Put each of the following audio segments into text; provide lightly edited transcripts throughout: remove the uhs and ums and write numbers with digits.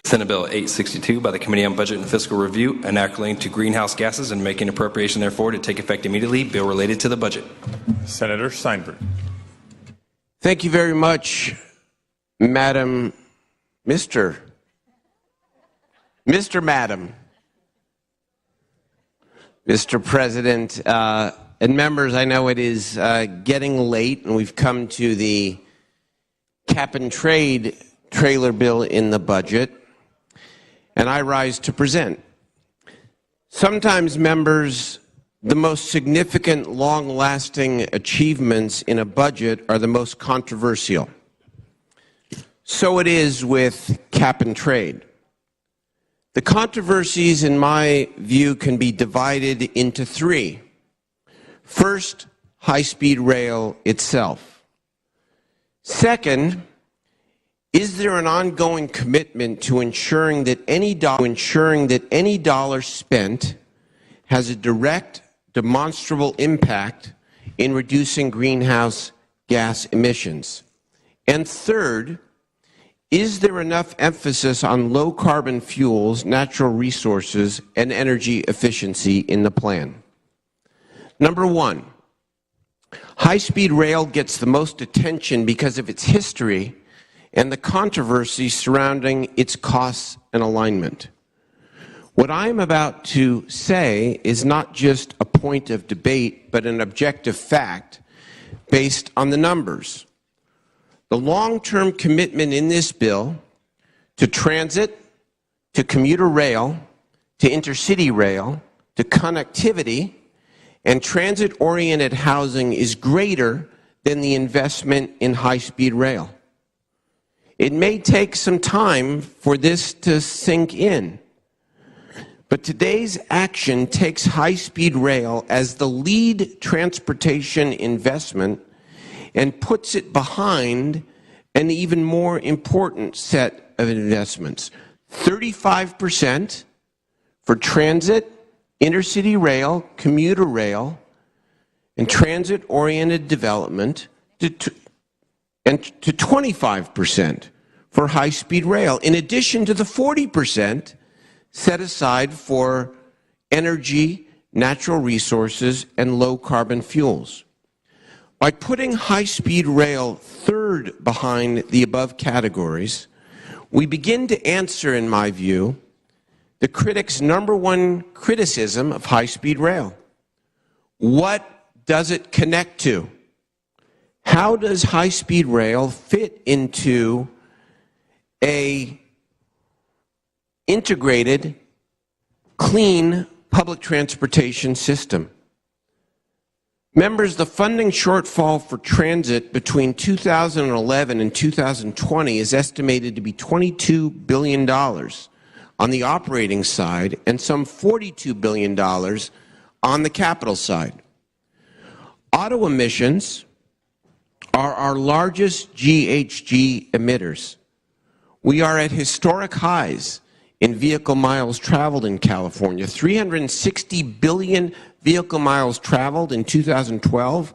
Senate Bill 862 by the Committee on Budget and Fiscal Review, an act relating to greenhouse gases and making appropriation therefore to take effect immediately. Bill related to the budget. Senator Steinberg. Thank you very much, Madam, Mr. President, and members. I know it is getting late, and we've come to the cap and trade trailer bill in the budget, and I rise to present. Sometimes, members, the most significant, long-lasting achievements in a budget are the most controversial. So it is with cap and trade. The controversies, in my view, can be divided into three. First, high-speed rail itself. Second, is there an ongoing commitment to ensuring that any dollar spent has a direct, demonstrable impact in reducing greenhouse gas emissions? And third, is there enough emphasis on low-carbon fuels, natural resources, and energy efficiency in the plan? Number one, high-speed rail gets the most attention because of its history and the controversy surrounding its costs and alignment. What I am about to say is not just a point of debate, but an objective fact based on the numbers. The long-term commitment in this bill to transit, to commuter rail, to intercity rail, to connectivity, and transit-oriented housing is greater than the investment in high-speed rail. It may take some time for this to sink in, but today's action takes high-speed rail as the lead transportation investment and puts it behind an even more important set of investments. 35% for transit, intercity rail, commuter rail, and transit-oriented development, and to 25% for high-speed rail, in addition to the 40% set aside for energy, natural resources, and low-carbon fuels. By putting high-speed rail third behind the above categories, we begin to answer, in my view, the critics' number one criticism of high-speed rail. What does it connect to? How does high-speed rail fit into an integrated, clean public transportation system? Members, the funding shortfall for transit between 2011 and 2020 is estimated to be $22 billion on the operating side and some $42 billion on the capital side. Auto emissions are our largest GHG emitters. We are at historic highs in vehicle miles traveled in California. 360 billion vehicle miles traveled in 2012,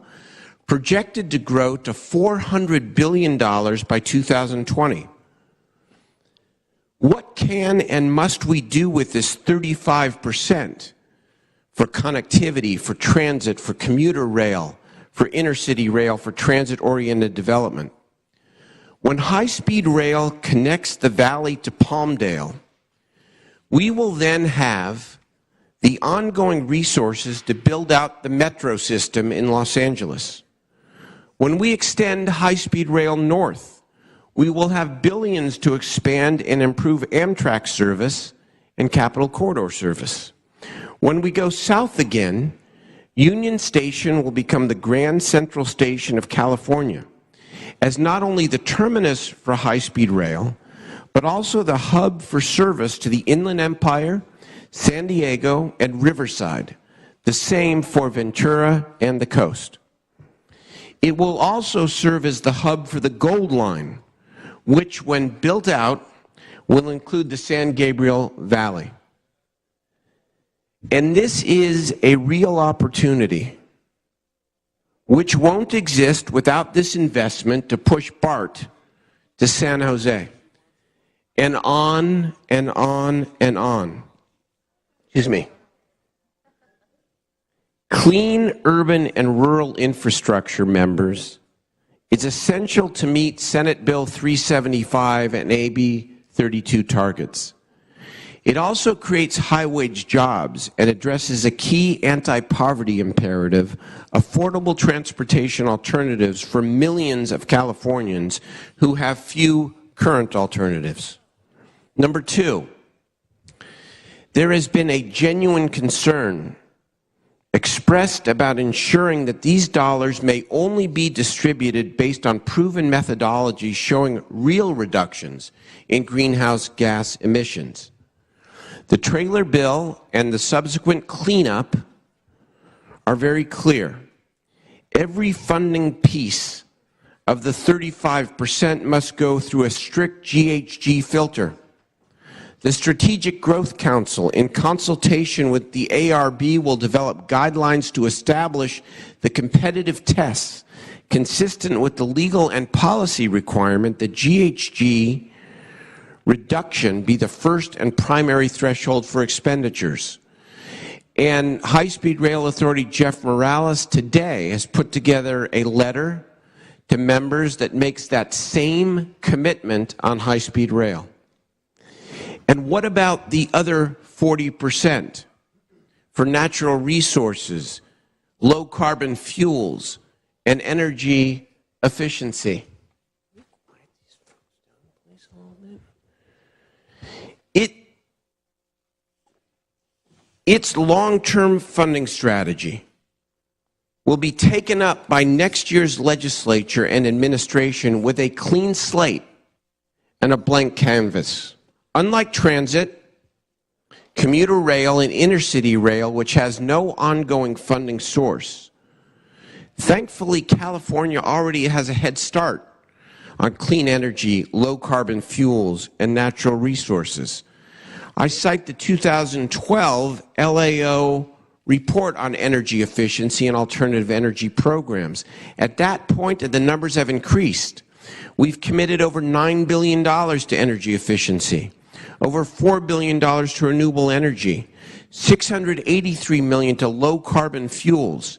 projected to grow to $400 billion by 2020. What can and must we do with this 35% for connectivity, for transit, for commuter rail, for intercity rail, for transit-oriented development? When high-speed rail connects the valley to Palmdale, we will then have the ongoing resources to build out the metro system in Los Angeles. When we extend high-speed rail north, we will have billions to expand and improve Amtrak service and Capital Corridor service. When we go south again, Union Station will become the Grand Central Station of California, as not only the terminus for high-speed rail, but also the hub for service to the Inland Empire, San Diego, and Riverside, the same for Ventura and the coast. It will also serve as the hub for the Gold Line, which, when built out, will include the San Gabriel Valley. And this is a real opportunity which won't exist without this investment to push BART to San Jose. and on and on and on. Excuse me. Clean urban and rural infrastructure, members, is essential to meet Senate Bill 375 and AB 32 targets. It also creates high-wage jobs and addresses a key anti-poverty imperative, affordable transportation alternatives for millions of Californians who have few current alternatives. Number two, there has been a genuine concern expressed about ensuring that these dollars may only be distributed based on proven methodologies showing real reductions in greenhouse gas emissions. The trailer bill and the subsequent cleanup are very clear. Every funding piece of the 35% must go through a strict GHG filter. The Strategic Growth Council, in consultation with the ARB, will develop guidelines to establish the competitive tests consistent with the legal and policy requirement that GHG reduction be the first and primary threshold for expenditures. And High-Speed Rail Authority Jeff Morales today has put together a letter to members that makes that same commitment on high-speed rail. And what about the other 40% for natural resources, low-carbon fuels, and energy efficiency? Its long-term funding strategy will be taken up by next year's legislature and administration with a clean slate and a blank canvas. Unlike transit, commuter rail, and intercity rail, which has no ongoing funding source, thankfully, California already has a head start on clean energy, low-carbon fuels, and natural resources. I cite the 2012 LAO report on energy efficiency and alternative energy programs. At that point, the numbers have increased. We've committed over $9 billion to energy efficiency, over $4 billion to renewable energy, $683 million to low-carbon fuels,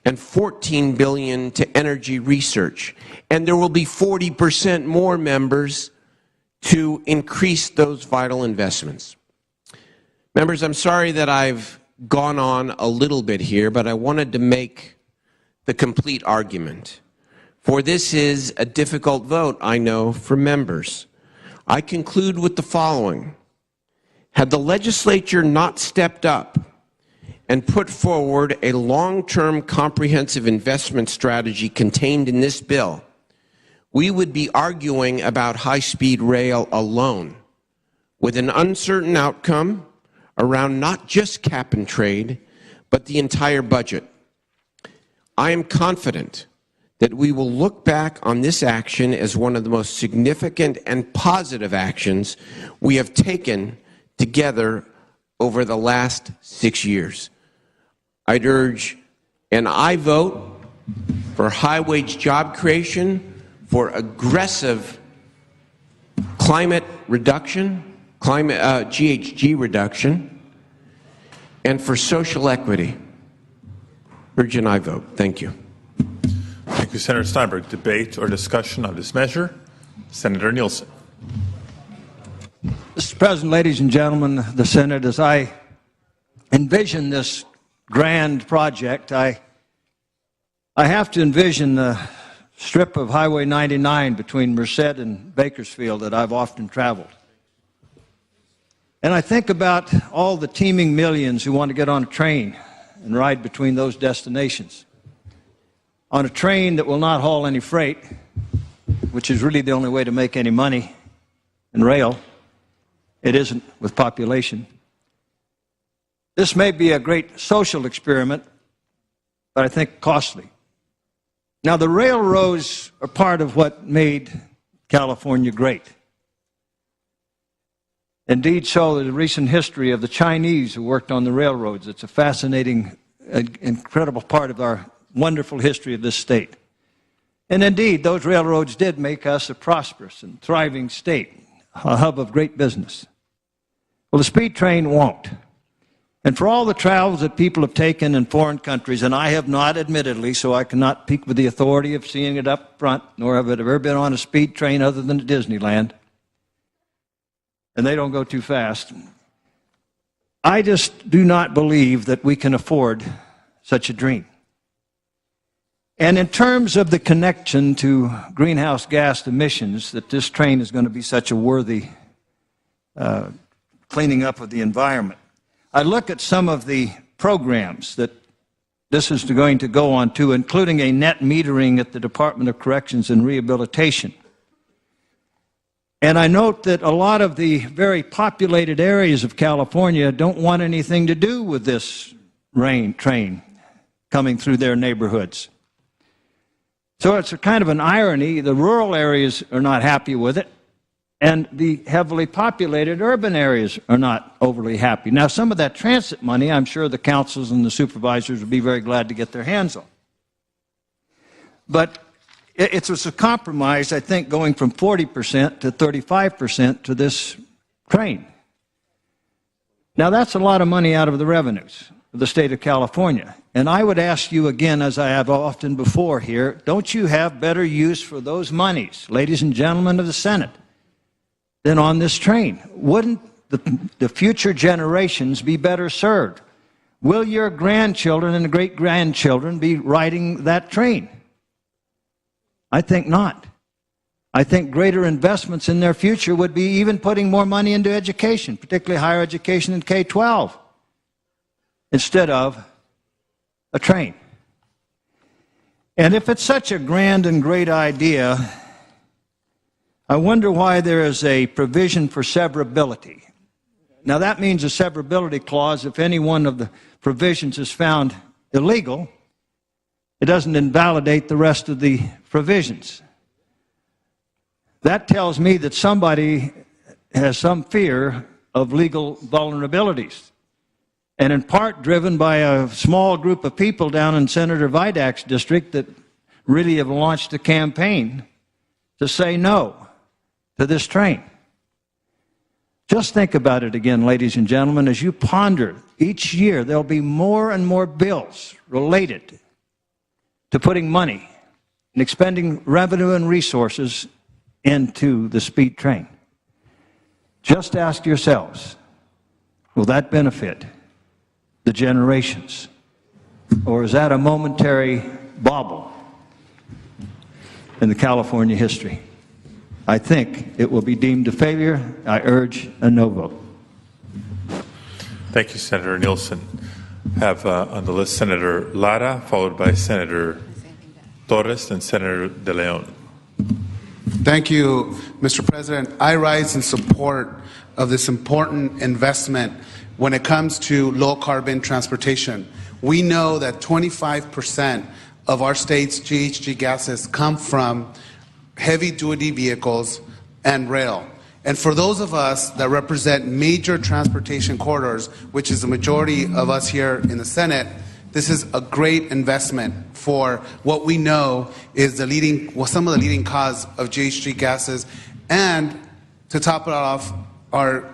and $14 billion to energy research. And there will be 40% more, members, to increase those vital investments. Members, I'm sorry that I've gone on a little bit here, but I wanted to make the complete argument. For this is a difficult vote, I know, for members. I conclude with the following. Had the legislature not stepped up and put forward a long-term comprehensive investment strategy contained in this bill, we would be arguing about high-speed rail alone, with an uncertain outcome around not just cap and trade, but the entire budget. I am confident that we will look back on this action as one of the most significant and positive actions we have taken together over the last 6 years. I'd urge an aye vote for high-wage job creation, for aggressive climate reduction, GHG reduction, and for social equity. Urge an aye vote. Thank you. Thank you, Senator Steinberg. Debate or discussion on this measure? Senator Nielsen. Mr. President, ladies and gentlemen, the Senate, as I envision this grand project, I have to envision the strip of Highway 99 between Merced and Bakersfield that I've often traveled. And I think about all the teeming millions who want to get on a train and ride between those destinations. On a train that will not haul any freight, which is really the only way to make any money in rail. It isn't with population. This may be a great social experiment, but I think costly. Now, the railroads are part of what made California great. Indeed, so the recent history of the Chinese who worked on the railroads. It's a fascinating, incredible part of our wonderful history of this state. And indeed, those railroads did make us a prosperous and thriving state. a hub of great business. Well, the speed train won't. And for all the travels that people have taken in foreign countries, and I have not, admittedly, so I cannot speak with the authority of seeing it up front, nor have I ever been on a speed train other than at Disneyland, and they don't go too fast. I just do not believe that we can afford such a dream. And in terms of the connection to greenhouse gas emissions, that this train is going to be such a worthy cleaning up of the environment, I look at some of the programs that this is going to go on to, including a net metering at the Department of Corrections and Rehabilitation. And I note that a lot of the very populated areas of California don't want anything to do with this train coming through their neighborhoods. So it's a kind of an irony. The rural areas are not happy with it, and the heavily populated urban areas are not overly happy. Now, some of that transit money, I'm sure the councils and the supervisors would be very glad to get their hands on. But it was a compromise, I think, going from 40% to 35% to this train. Now, that's a lot of money out of the revenues of the state of California. And I would ask you again, as I have often before here, don't you have better use for those monies, ladies and gentlemen of the Senate, than on this train? Wouldn't the future generations be better served? Will your grandchildren and great-grandchildren be riding that train? I think not. I think greater investments in their future would be even putting more money into education, particularly higher education in K-12, instead of a train. And if it's such a grand and great idea, I wonder why there is a provision for severability. Now, that means a severability clause. If any one of the provisions is found illegal, it doesn't invalidate the rest of the provisions. That tells me that somebody has some fear of legal vulnerabilities, and in part driven by a small group of people down in Senator Vidak's district that really have launched a campaign to say no to this train. Just think about it again, ladies and gentlemen, as you ponder. Each year there'll be more and more bills related to putting money and expending revenue and resources into the speed train. Just ask yourselves, will that benefit the generations? Or is that a momentary bauble in the California history? I think it will be deemed a failure. I urge a no vote. Thank you, Senator Nielsen. Have on the list Senator Lara, followed by Senator Torres and Senator De Leon. Thank you, Mr. President. I rise in support of this important investment when it comes to low-carbon transportation. We know that 25% of our state's GHG gases come from heavy-duty vehicles and rail. And for those of us that represent major transportation corridors, which is the majority of us here in the Senate, this is a great investment for what we know is some of the leading cause of GHG gases. And to top it off, are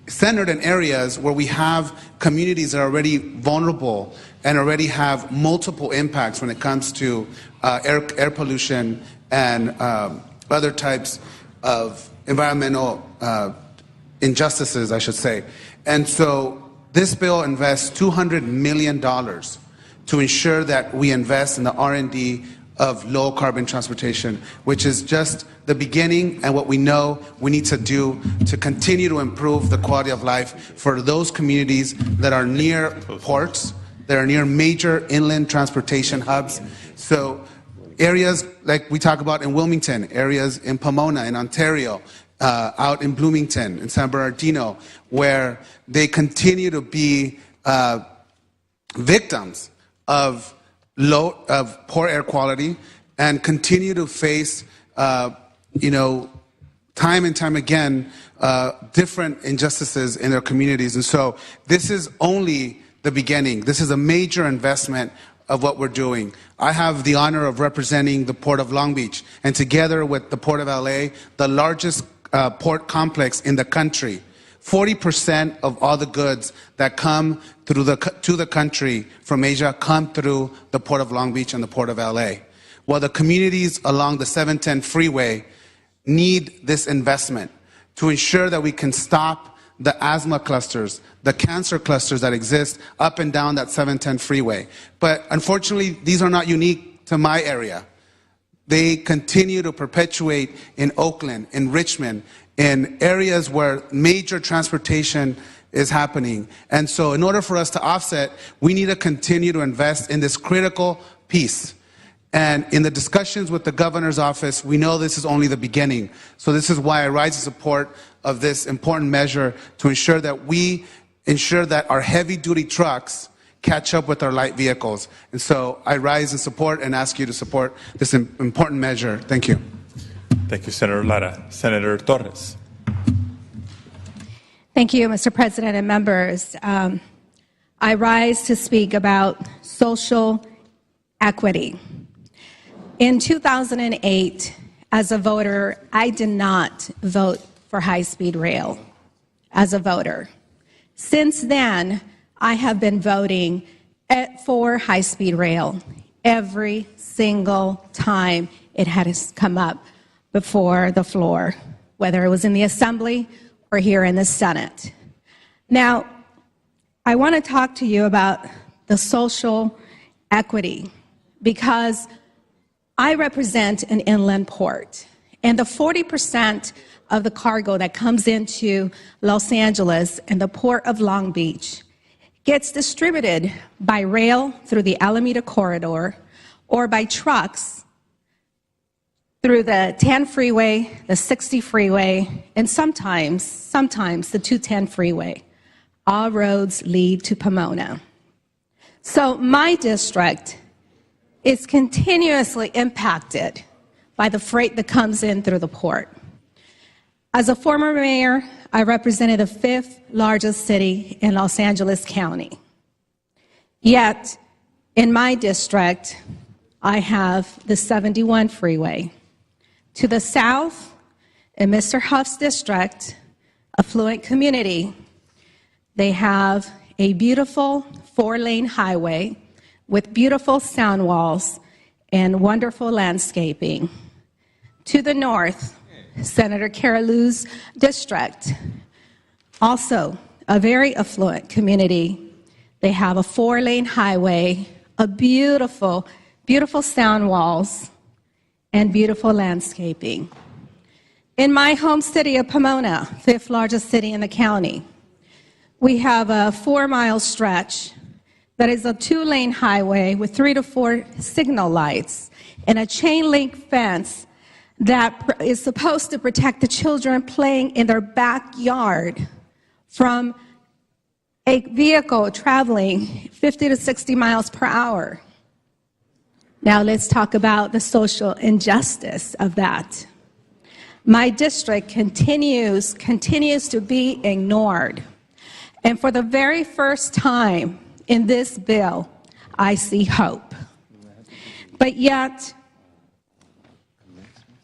centered in areas where we have communities that are already vulnerable and already have multiple impacts when it comes to air pollution and other types of environmental injustices, I should say. And so this bill invests $200 million to ensure that we invest in the R&D of low-carbon transportation, which is just the beginning and what we know we need to do to continue to improve the quality of life for those communities that are near ports, that are near major inland transportation hubs. So areas like we talk about in Wilmington, areas in Pomona, in Ontario, out in Bloomington, in San Bernardino, where they continue to be victims of poor air quality and continue to face, time and time again, different injustices in their communities. And so this is only the beginning. This is a major investment of what we're doing. I have the honor of representing the Port of Long Beach, and together with the Port of LA, the largest port complex in the country. 40% of all the goods that come to the country from Asia come through the Port of Long Beach and the Port of LA. Well, the communities along the 710 freeway need this investment to ensure that we can stop the asthma clusters, the cancer clusters that exist up and down that 710 freeway. But unfortunately, these are not unique to my area. They continue to perpetuate in Oakland, in Richmond, in areas where major transportation is happening. And so in order for us to offset, we need to continue to invest in this critical piece. And in the discussions with the governor's office, we know this is only the beginning. So this is why I rise in support of this important measure to ensure that our heavy-duty trucks catch up with our light vehicles. And so I rise in support and ask you to support this important measure. Thank you. Thank you, Senator Lara. Senator Torres. Thank you, Mr. President and members. I rise to speak about social equity. In 2008, as a voter, I did not vote for high-speed rail as a voter. Since then, I have been voting for high-speed rail every single time it has come up before the floor, whether it was in the Assembly or here in the Senate. Now, I want to talk to you about the social equity because I represent an inland port, and the 40% of the cargo that comes into Los Angeles and the Port of Long Beach gets distributed by rail through the Alameda Corridor or by trucks through the 10 freeway, the 60 freeway, and sometimes the 210 freeway. All roads lead to Pomona. So my district is continuously impacted by the freight that comes in through the port. As a former mayor, I represented the 5th largest city in Los Angeles County. Yet, in my district, I have the 71 freeway. To the south, in Mr. Huff's district, affluent community, they have a beautiful 4-lane highway with beautiful sound walls and wonderful landscaping. To the north, Senator Carollou's district, also a very affluent community. They have a 4-lane highway, a beautiful, beautiful sound walls, and beautiful landscaping. In my home city of Pomona, 5th largest city in the county, we have a 4-mile stretch that is a 2-lane highway with 3 to 4 signal lights and a chain link fence that is supposed to protect the children playing in their backyard from a vehicle traveling 50 to 60 miles per hour. Now let's talk about the social injustice of that. My district continues to be ignored. And for the very first time in this bill, I see hope. But yet,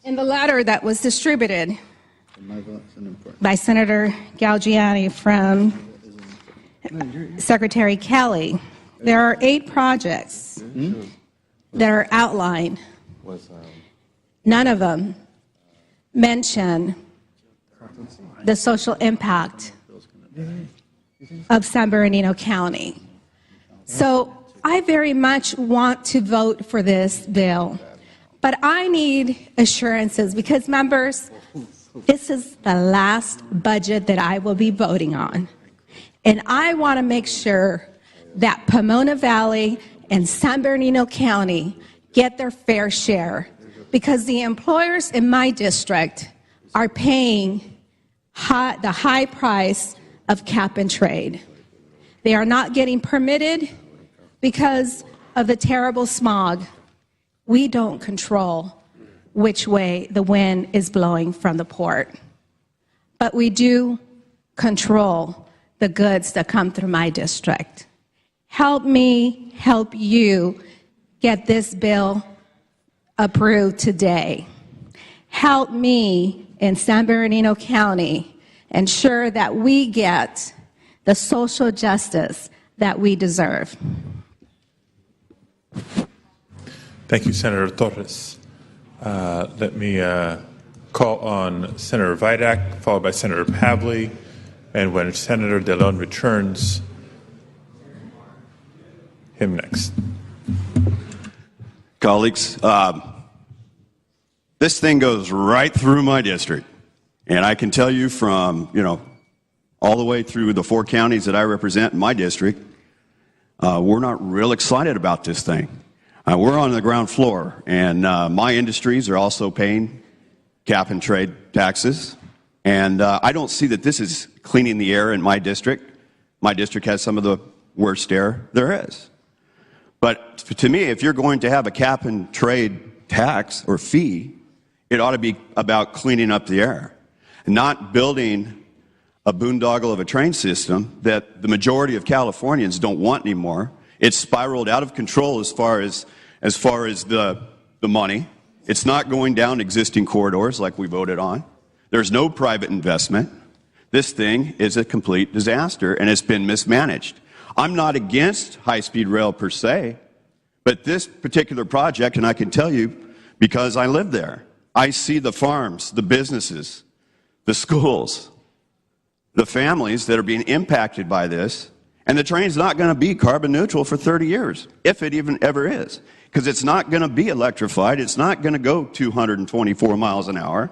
in the letter that was distributed by Senator Galgiani from Secretary Kelly, there are 8 projects that are outlined. None of them mention the social impact of San Bernardino County. So I very much want to vote for this bill, but I need assurances because, members, this is the last budget that I will be voting on. And I want to make sure that Pomona Valley and San Bernardino County get their fair share because the employers in my district are paying the high price of cap and trade. They are not getting permitted because of the terrible smog. We don't control which way the wind is blowing from the port, but we do control the goods that come through my district. Help me help you get this bill approved today. Help me in San Bernardino County ensure that we get the social justice that we deserve. Thank you, Senator Torres. Let me call on Senator Vidak, followed by Senator Pavley, and when Senator DeLeon returns, him next. Colleagues, this thing goes right through my district. And I can tell you from, all the way through the 4 counties that I represent in my district, we're not real excited about this thing. We're on the ground floor, and my industries are also paying cap and trade taxes. And I don't see that this is cleaning the air in my district. My district has some of the worst air there is. But to me, if you're going to have a cap and trade tax or fee, it ought to be about cleaning up the air, not building a boondoggle of a train system that the majority of Californians don't want anymore. It's spiraled out of control as far as the money. It's not going down existing corridors like we voted on. There's no private investment. This thing is a complete disaster, and it's been mismanaged. I'm not against high-speed rail per se, but this particular project, and I can tell you because I live there, I see the farms, the businesses, the schools, the families that are being impacted by this, and the train's not going to be carbon neutral for 30 years, if it even ever is, because it's not going to be electrified, it's not going to go 224 miles an hour,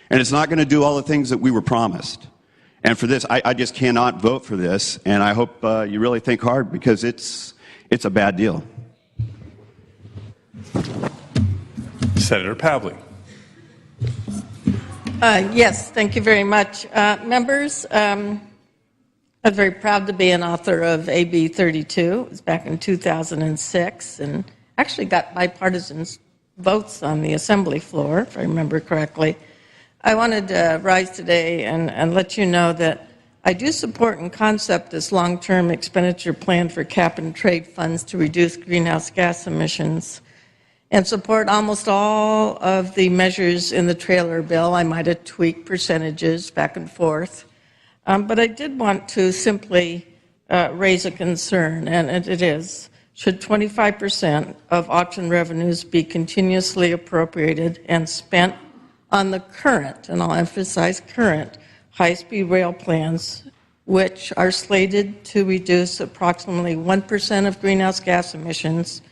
and it's not going to do all the things that we were promised. And for this, I just cannot vote for this, and I hope you really think hard, because it's a bad deal. Senator Pavley. Yes, thank you very much. Members, I'm very proud to be an author of AB 32. It was back in 2006, and actually got bipartisan votes on the assembly floor, if I remember correctly. I wanted to rise today and let you know that I do support in concept this long-term expenditure plan for cap and trade funds to reduce greenhouse gas emissions, and support almost all of the measures in the trailer bill. I might have tweaked percentages back and forth, but I did want to simply raise a concern, and it is, should 25% of auction revenues be continuously appropriated and spent on the current, and I'll emphasize current, high-speed rail plans, which are slated to reduce approximately 1% of greenhouse gas emissions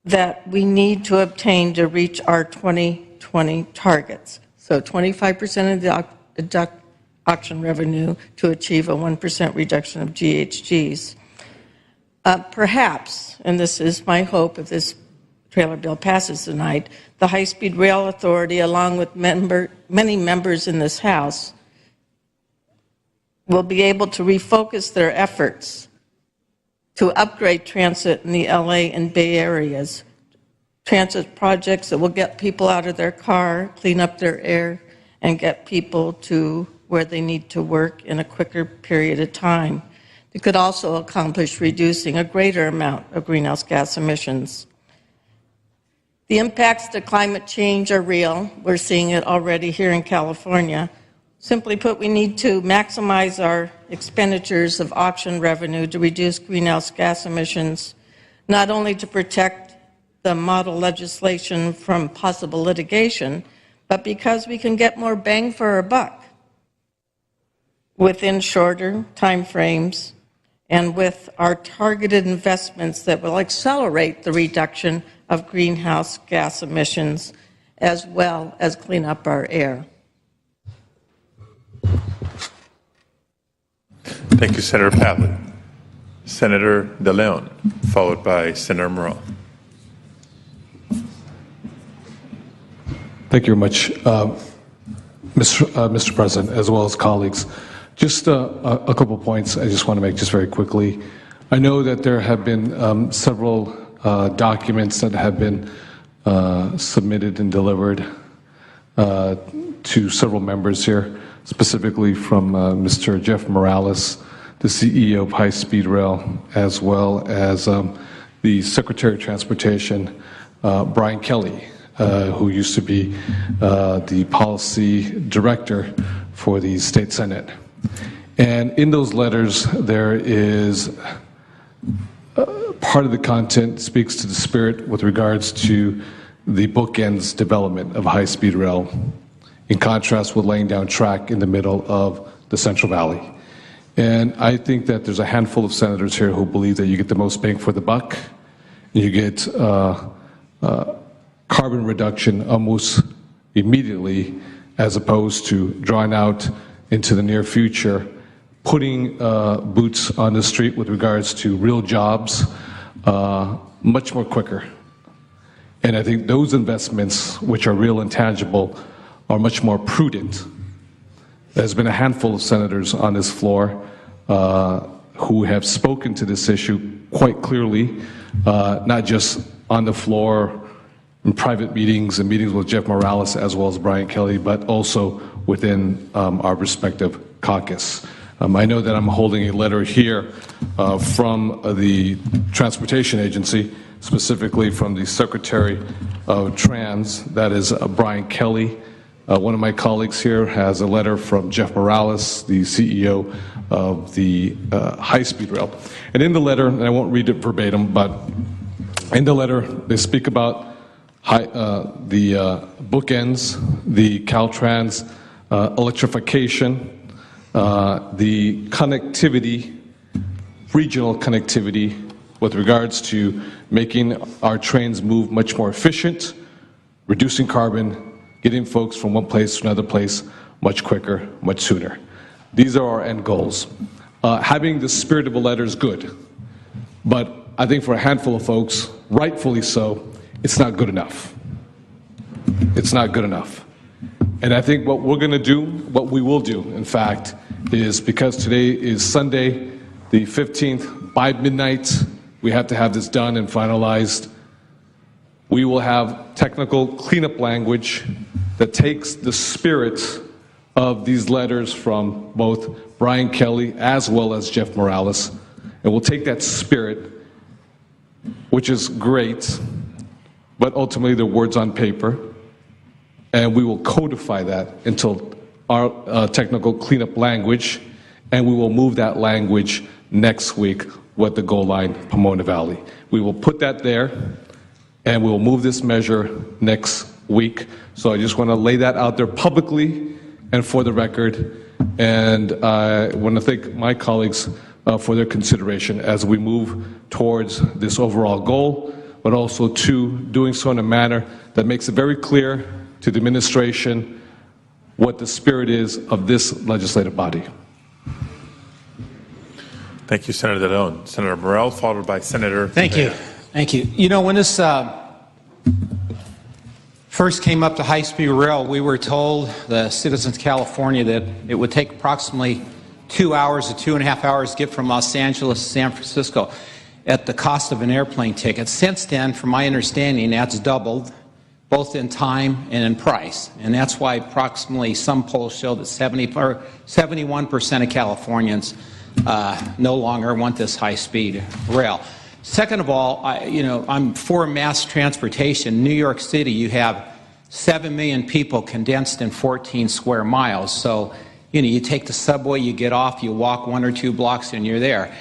that we need to obtain to reach our 2020 targets. So 25% of the auction revenue to achieve a 1% reduction of GHGs. Perhaps, and this is my hope if this trailer bill passes tonight, the High-Speed Rail Authority, along with many members in this House, will be able to refocus their efforts to upgrade transit in the LA and Bay Areas. Transit projects that will get people out of their car, clean up their air, and get people to where they need to work in a quicker period of time. It could also accomplish reducing a greater amount of greenhouse gas emissions. The impacts to climate change are real. We're seeing it already here in California. Simply put, we need to maximize our expenditures of auction revenue to reduce greenhouse gas emissions, not only to protect the model legislation from possible litigation, but because we can get more bang for our buck within shorter time frames and with our targeted investments that will accelerate the reduction of greenhouse gas emissions as well as clean up our air. Thank you, Senator Pavley. Senator DeLeon, followed by Senator Morell. Thank you very much, Mr. President, as well as colleagues. Just a couple points I just want to make just very quickly. I know that there have been several documents that have been submitted and delivered to several members here, specifically from Mr. Jeff Morales, the CEO of High Speed Rail, as well as the Secretary of Transportation, Brian Kelly, who used to be the policy director for the state senate. And in those letters, there is part of the content speaks to the spirit with regards to the bookends development of high-speed rail, in contrast with laying down track in the middle of the Central Valley. And I think that there's a handful of senators here who believe that you get the most bang for the buck. You get carbon reduction almost immediately, as opposed to drawing out into the near future, putting boots on the street with regards to real jobs much more quicker. And I think those investments, which are real and tangible, are much more prudent. There's been a handful of senators on this floor who have spoken to this issue quite clearly, not just on the floor in private meetings and meetings with Jeff Morales as well as Brian Kelly, but also within our respective caucus. I know that I'm holding a letter here from the Transportation Agency, specifically from the Secretary of Trans, that is Brian Kelly. One of my colleagues here has a letter from Jeff Morales, the CEO of the high-speed rail. And in the letter, and I won't read it verbatim, but in the letter, they speak about the bookends, the Caltrans electrification, the connectivity, regional connectivity with regards to making our trains move much more efficient, reducing carbon, getting folks from one place to another place much quicker, much sooner. These are our end goals. Having the spirit of a letter is good, but I think for a handful of folks, rightfully so, it's not good enough. It's not good enough. And I think what we're going to do, what we will do, in fact, is because today is Sunday, the 15th, by midnight, we have to have this done and finalized. We will have technical cleanup language that takes the spirit of these letters from both Brian Kelly as well as Jeff Morales, and we'll take that spirit, which is great, but ultimately they're words on paper, and we will codify that into our technical cleanup language, and we will move that language next week with the goal line, Pomona Valley. We will put that there, and we will move this measure next week. So I just want to lay that out there publicly and for the record, and I want to thank my colleagues for their consideration as we move towards this overall goal, but also to doing so in a manner that makes it very clear to the administration what the spirit is of this legislative body. Thank you, Senator De Leon. Senator Morel, followed by Senator Thank you. Thank you. You know, when this first came up to high-speed rail, we were told, the citizens of California, that it would take approximately 2 hours to 2.5 hours to get from Los Angeles to San Francisco at the cost of an airplane ticket. Since then, from my understanding, that's doubled, both in time and in price. And that's why approximately some polls show that 71% of Californians no longer want this high-speed rail. Second of all, I'm for mass transportation. New York City, you have 7 million people condensed in 14 square miles. So, you take the subway, you get off, you walk 1 or 2 blocks, and you're there.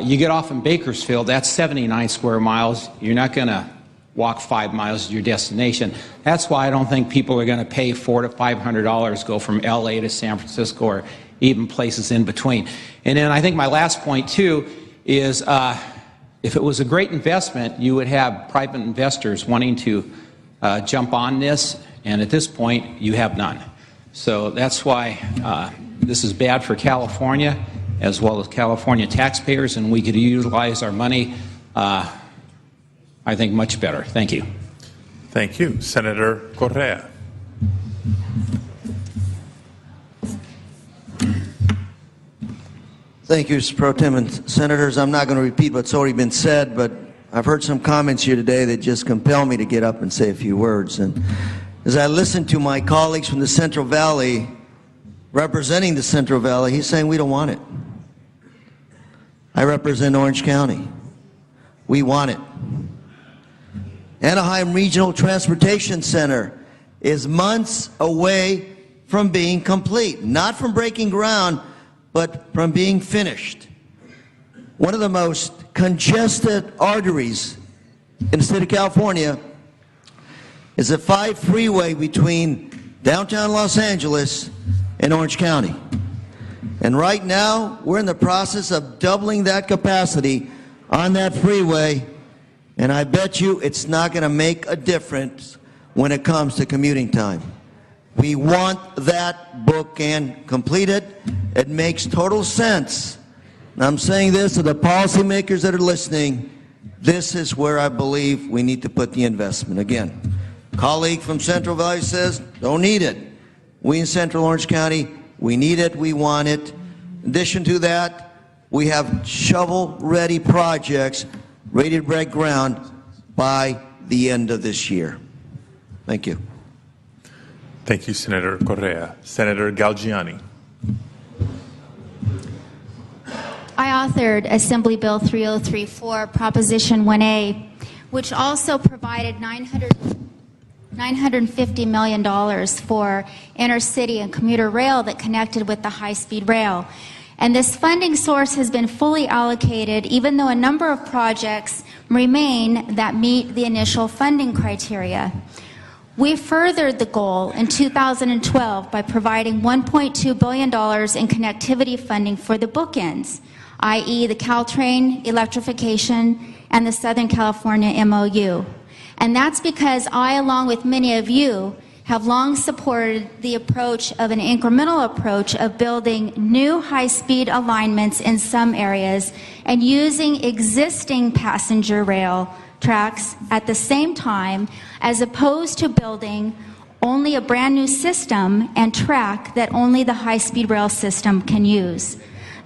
You get off in Bakersfield, that's 79 square miles. You're not going to walk 5 miles to your destination. That's why I don't think people are going to pay $400 to $500 to go from LA to San Francisco or even places in between. And then I think my last point, too, is if it was a great investment, you would have private investors wanting to jump on this, and at this point, you have none. So that's why this is bad for California, as well as California taxpayers, and we could utilize our money, I think, much better. Thank you. Thank you. Senator Correa. Thank you, Mr. Pro Tem. And Senators, I'm not going to repeat what's already been said, but I've heard some comments here today that just compel me to get up and say a few words. And as I listen to my colleagues from the Central Valley, representing the Central Valley, he's saying we don't want it. I represent Orange County. We want it. Anaheim Regional Transportation Center is months away from being complete. Not from breaking ground, but from being finished. One of the most congested arteries in the state of California is the 5 freeway between downtown Los Angeles and Orange County. And right now, we're in the process of doubling that capacity on that freeway, and I bet you it's not going to make a difference when it comes to commuting time. We want that bookend completed. It makes total sense. And I'm saying this to the policymakers that are listening. This is where I believe we need to put the investment. Again, a colleague from Central Valley says, don't need it. We in Central Orange County, we need it, we want it. In addition to that, we have shovel-ready projects ready to break ground by the end of this year. Thank you. Thank you, Senator Correa. Senator Galgiani. I authored Assembly Bill 3034, Proposition 1A, which also provided $950 million for intercity and commuter rail that connected with the high-speed rail. And this funding source has been fully allocated, even though a number of projects remain that meet the initial funding criteria. We furthered the goal in 2012 by providing $1.2 billion in connectivity funding for the bookends, i.e. the Caltrain electrification and the Southern California MOU. And that's because I, along with many of you, have long supported the approach of an incremental approach of building new high-speed alignments in some areas and using existing passenger rail tracks at the same time, as opposed to building only a brand new system and track that only the high-speed rail system can use.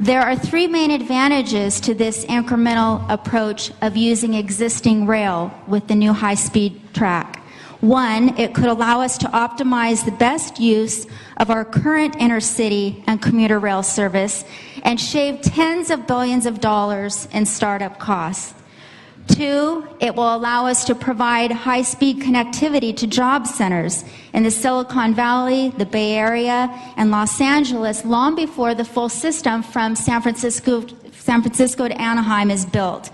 There are 3 main advantages to this incremental approach of using existing rail with the new high-speed track. 1, it could allow us to optimize the best use of our current intercity and commuter rail service and shave tens of billions of dollars in startup costs. 2, it will allow us to provide high-speed connectivity to job centers in the Silicon Valley, the Bay Area, and Los Angeles long before the full system from San Francisco to Anaheim is built.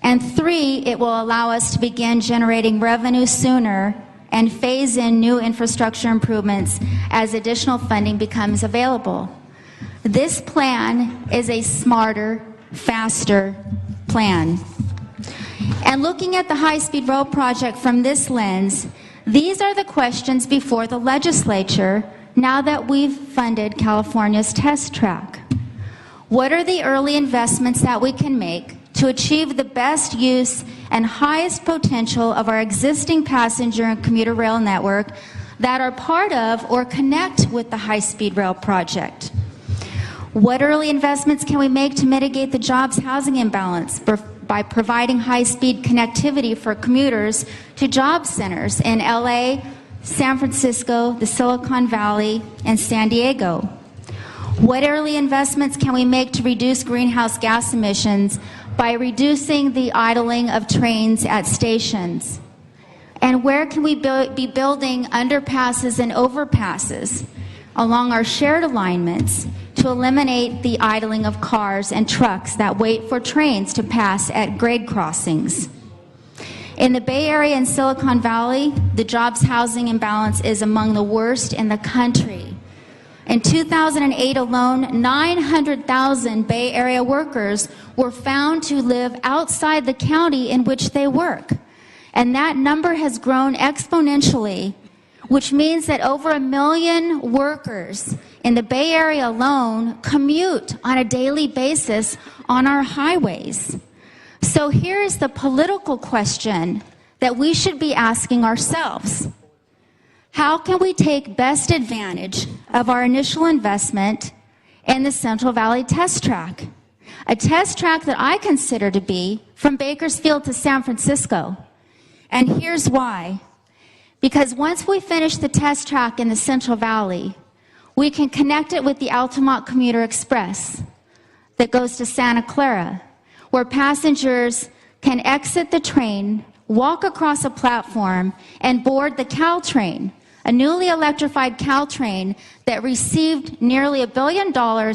And 3, it will allow us to begin generating revenue sooner and phase in new infrastructure improvements as additional funding becomes available. This plan is a smarter, faster plan. And looking at the high-speed rail project from this lens, these are the questions before the legislature now that we've funded California's test track. What are the early investments that we can make to achieve the best use and highest potential of our existing passenger and commuter rail network that are part of or connect with the high-speed rail project? What early investments can we make to mitigate the jobs housing imbalance by providing high-speed connectivity for commuters to job centers in LA, San Francisco, the Silicon Valley, and San Diego? What early investments can we make to reduce greenhouse gas emissions by reducing the idling of trains at stations? And where can we be building underpasses and overpasses along our shared alignments to eliminate the idling of cars and trucks that wait for trains to pass at grade crossings? In the Bay Area and Silicon Valley, the jobs housing imbalance is among the worst in the country. In 2008 alone, 900,000 Bay Area workers were found to live outside the county in which they work. And that number has grown exponentially, which means that over 1 million workers in the Bay Area alone commute on a daily basis on our highways. So here is the political question that we should be asking ourselves. How can we take best advantage of our initial investment in the Central Valley Test Track? A test track that I consider to be from Bakersfield to San Francisco. And here's why. Because once we finish the test track in the Central Valley, we can connect it with the Altamont Commuter Express that goes to Santa Clara, where passengers can exit the train walk across a platform, and board the Caltrain, a newly electrified Caltrain that received nearly $1 billion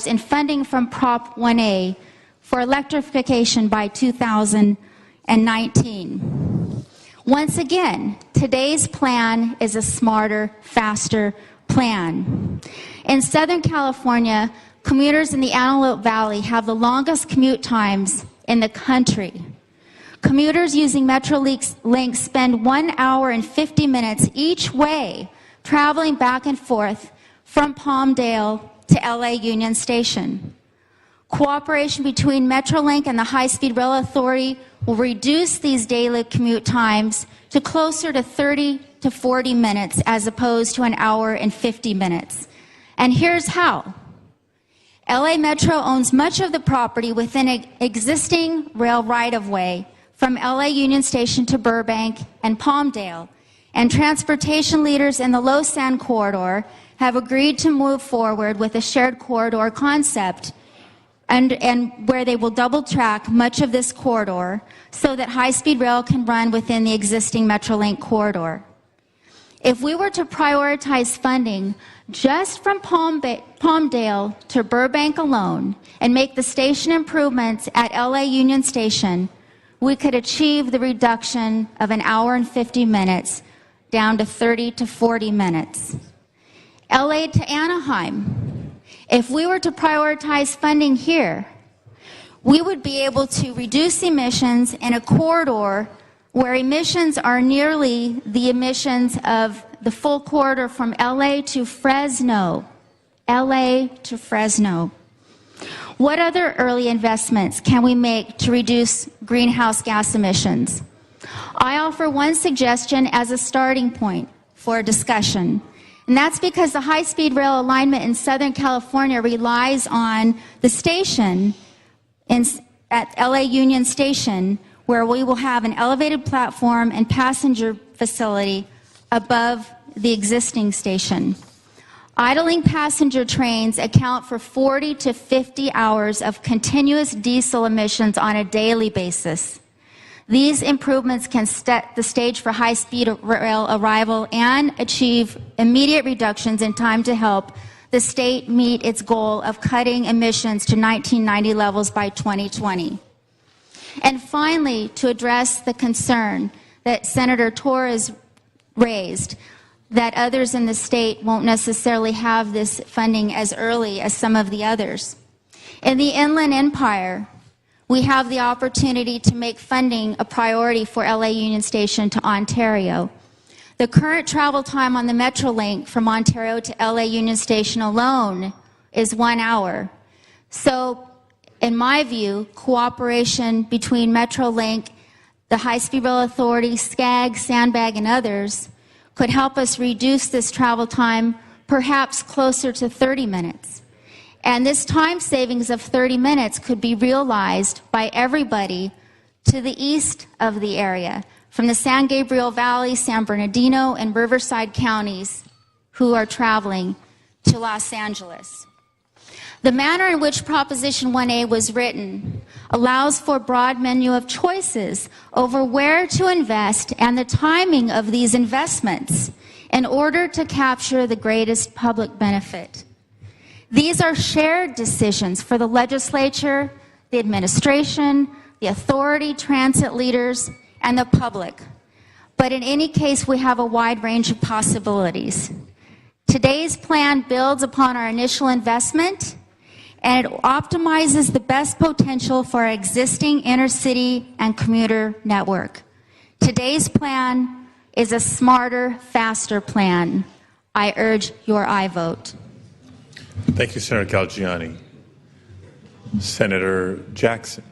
in funding from Prop 1A for electrification by 2019. Once again, today's plan is a smarter, faster plan. In Southern California, commuters in the Antelope Valley have the longest commute times in the country. Commuters using Metrolink spend 1 hour and 50 minutes each way traveling back and forth from Palmdale to LA Union Station. Cooperation between Metrolink and the High-Speed Rail Authority will reduce these daily commute times to closer to 30 to 40 minutes as opposed to 1 hour and 50 minutes. And here's how. LA Metro owns much of the property within an existing rail right-of-way from LA Union Station to Burbank and Palmdale, and transportation leaders in the Low Sand Corridor have agreed to move forward with a shared corridor concept and where they will double track much of this corridor so that high-speed rail can run within the existing Metrolink corridor. If we were to prioritize funding just from Palmdale to Burbank alone and make the station improvements at LA Union Station, we could achieve the reduction of 1 hour and 50 minutes down to 30 to 40 minutes. LA to Anaheim, if we were to prioritize funding here, we would be able to reduce emissions in a corridor where emissions are nearly the emissions of the full corridor from LA to Fresno. LA to Fresno. What other early investments can we make to reduce greenhouse gas emissions? I offer one suggestion as a starting point for a discussion, and that's because the high-speed rail alignment in Southern California relies on the station at LA Union Station, where we will have an elevated platform and passenger facility above the existing station. Idling passenger trains account for 40 to 50 hours of continuous diesel emissions on a daily basis. These improvements can set the stage for high-speed rail arrival and achieve immediate reductions in time to help the state meet its goal of cutting emissions to 1990 levels by 2020. And finally, to address the concern that Senator Torres raised, that others in the state won't necessarily have this funding as early as some of the others. In the Inland Empire, we have the opportunity to make funding a priority for LA Union Station to Ontario. The current travel time on the Metrolink from Ontario to LA Union Station alone is 1 hour. So, in my view, cooperation between Metrolink, the High-Speed Rail Authority, SCAG, Sandbag, and others could help us reduce this travel time perhaps closer to 30 minutes. And this time savings of 30 minutes could be realized by everybody to the east of the area, from the San Gabriel Valley, San Bernardino, and Riverside counties who are traveling to Los Angeles. The manner in which Proposition 1A was written allows for a broad menu of choices over where to invest and the timing of these investments in order to capture the greatest public benefit. These are shared decisions for the legislature, the administration, the authority, transit leaders, and the public. But in any case, we have a wide range of possibilities. Today's plan builds upon our initial investment, and it optimizes the best potential for our existing intercity and commuter network. Today's plan is a smarter, faster plan. I urge your aye vote. Thank you, Senator Galgiani. Senator Jackson.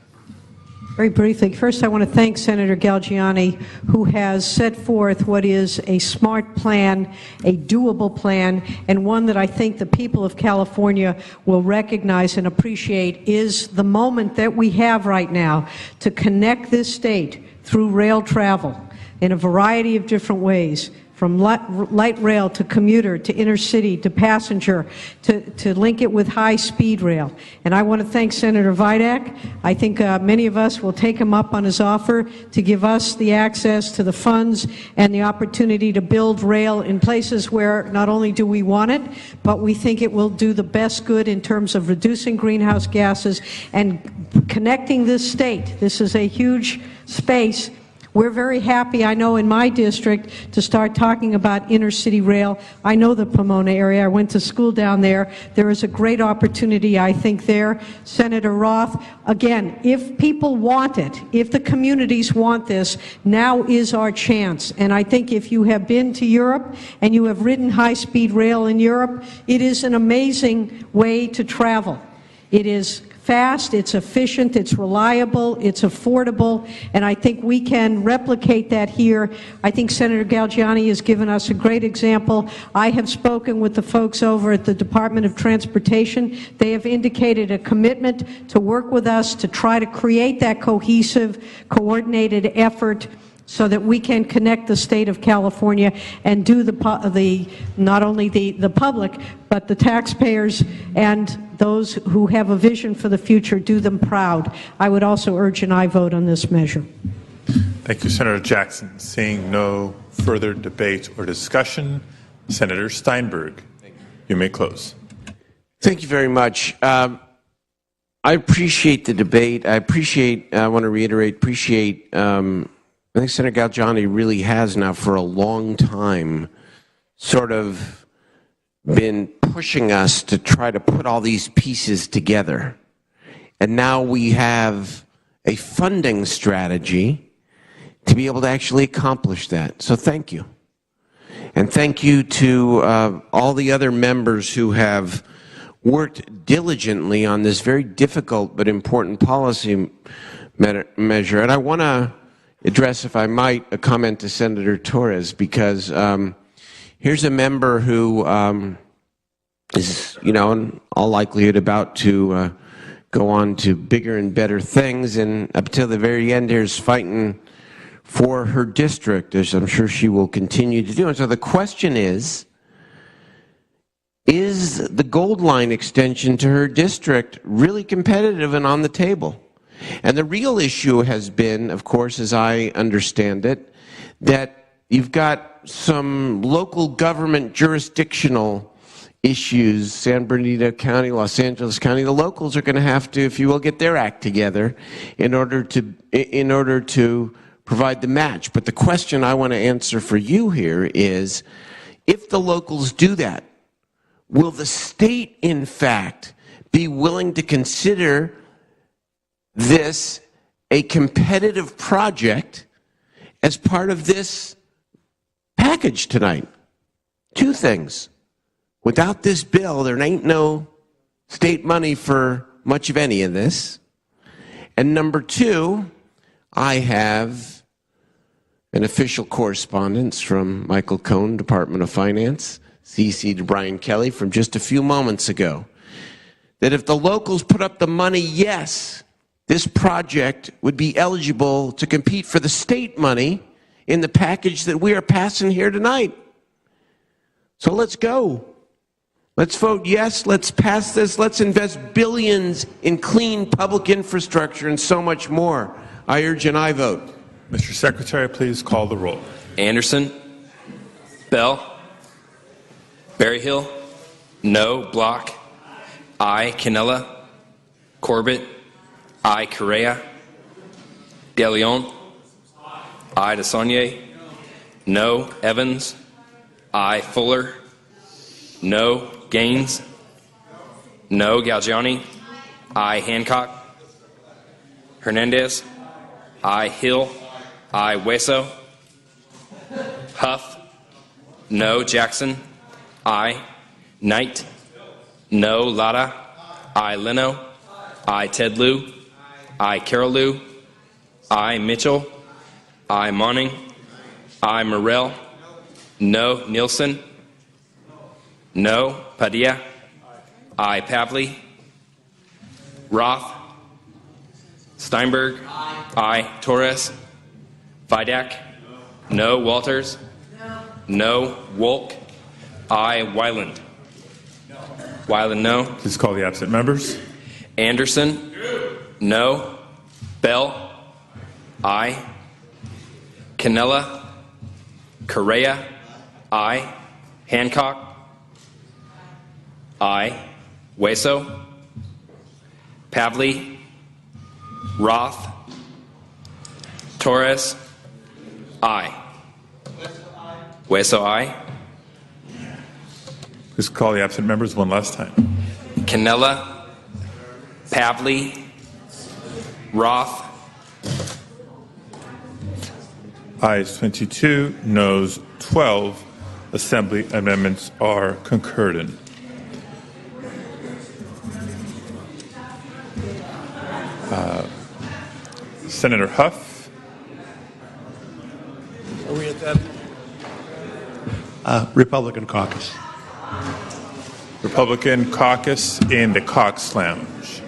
Very briefly, first I want to thank Senator Galgiani, who has set forth what is a smart plan, a doable plan, and one that I think the people of California will recognize and appreciate is the moment that we have right now to connect this state through rail travel in a variety of different ways from light rail to commuter to inner city to passenger to link it with high-speed rail. And I want to thank Senator Vidak. I think many of us will take him up on his offer to give us the access to the funds and the opportunity to build rail in places where not only do we want it, but we think it will do the best good in terms of reducing greenhouse gases and connecting this state. This is a huge space. We're very happy, I know in my district, to start talking about inner city rail. I know the Pomona area. I went to school down there. There is a great opportunity, I think, there. Senator Roth, again, if people want it, if the communities want this, now is our chance. And I think if you have been to Europe and you have ridden high-speed rail in Europe, it is an amazing way to travel. It is fast, it's efficient, it's reliable, it's affordable, and I think we can replicate that here. I think Senator Galgiani has given us a great example. I have spoken with the folks over at the Department of Transportation. They have indicated a commitment to work with us to try to create that cohesive, coordinated effort so that we can connect the state of California and do not only the public, but the taxpayers and those who have a vision for the future, do them proud. I would also urge an aye vote on this measure. Thank you, Senator Jackson. Seeing no further debate or discussion, Senator Steinberg, you may close. Thank you very much. I appreciate the debate. I want to reiterate, I think Senator Galgiani really has now for a long time sort of been pushing us to try to put all these pieces together. And now we have a funding strategy to be able to actually accomplish that. So thank you. And thank you to all the other members who have worked diligently on this very difficult but important policy measure. And I want to address, if I might, a comment to Senator Torres, because here's a member who is, in all likelihood about to go on to bigger and better things, and up till the very end here is fighting for her district, as I'm sure she will continue to do. And so the question is the Gold Line extension to her district really competitive and on the table? And the real issue has been, of course, as I understand it, that you've got some local government jurisdictional issues, San Bernardino County, Los Angeles County. The locals are going to have to, if you will, get their act together in order to provide the match. But the question I want to answer for you here is, if the locals do that, will the state, in fact, be willing to consider this a competitive project as part of this package tonight? Two things. Without this bill, there ain't no state money for much of any of this. And number two, I have an official correspondence from Michael Cohn, Department of Finance, CC to Brian Kelly from just a few moments ago, that if the locals put up the money, yes, this project would be eligible to compete for the state money in the package that we are passing here tonight. So let's go. Let's vote yes. Let's pass this. Let's invest billions in clean public infrastructure and so much more. I urge an aye vote. Mr. Secretary, please call the roll. Anderson. Bell. Berryhill. No. Block. Aye. Canella. Corbett. Aye. Correa. De Leon. Aye. DeSaulnier. No. Evans. Aye. Fuller. No. Gaines. No. Galgiani. Aye. Hancock. Hernandez. Aye. Hill. Aye. Hueso. Huff. No. Jackson. Aye. Knight. No. Lara. Aye. Leno. Aye. Ted Lieu. Aye. Carol Lieu. Aye. Mitchell. Aye. Monning. Aye. Morrell. No. Nielsen. No. Padilla. Aye. Pavley. Roth. Steinberg. Aye. Torres. Vidak. No. Walters. No. Wolk? Aye. Wyland? Wyland, no. Please call the absent members. Anderson? No. Bell? Aye. Canella? Correa? Aye. Hancock? Aye. Hueso? Pavley? Roth? Torres? Aye. Hueso, aye. Please call the absent members one last time. Canella? Pavley? Roth? Ayes 22, noes 12. Assembly amendments are concurred in. Senator Huff. Are we at that? Republican caucus. Republican caucus in the Cox Lounge.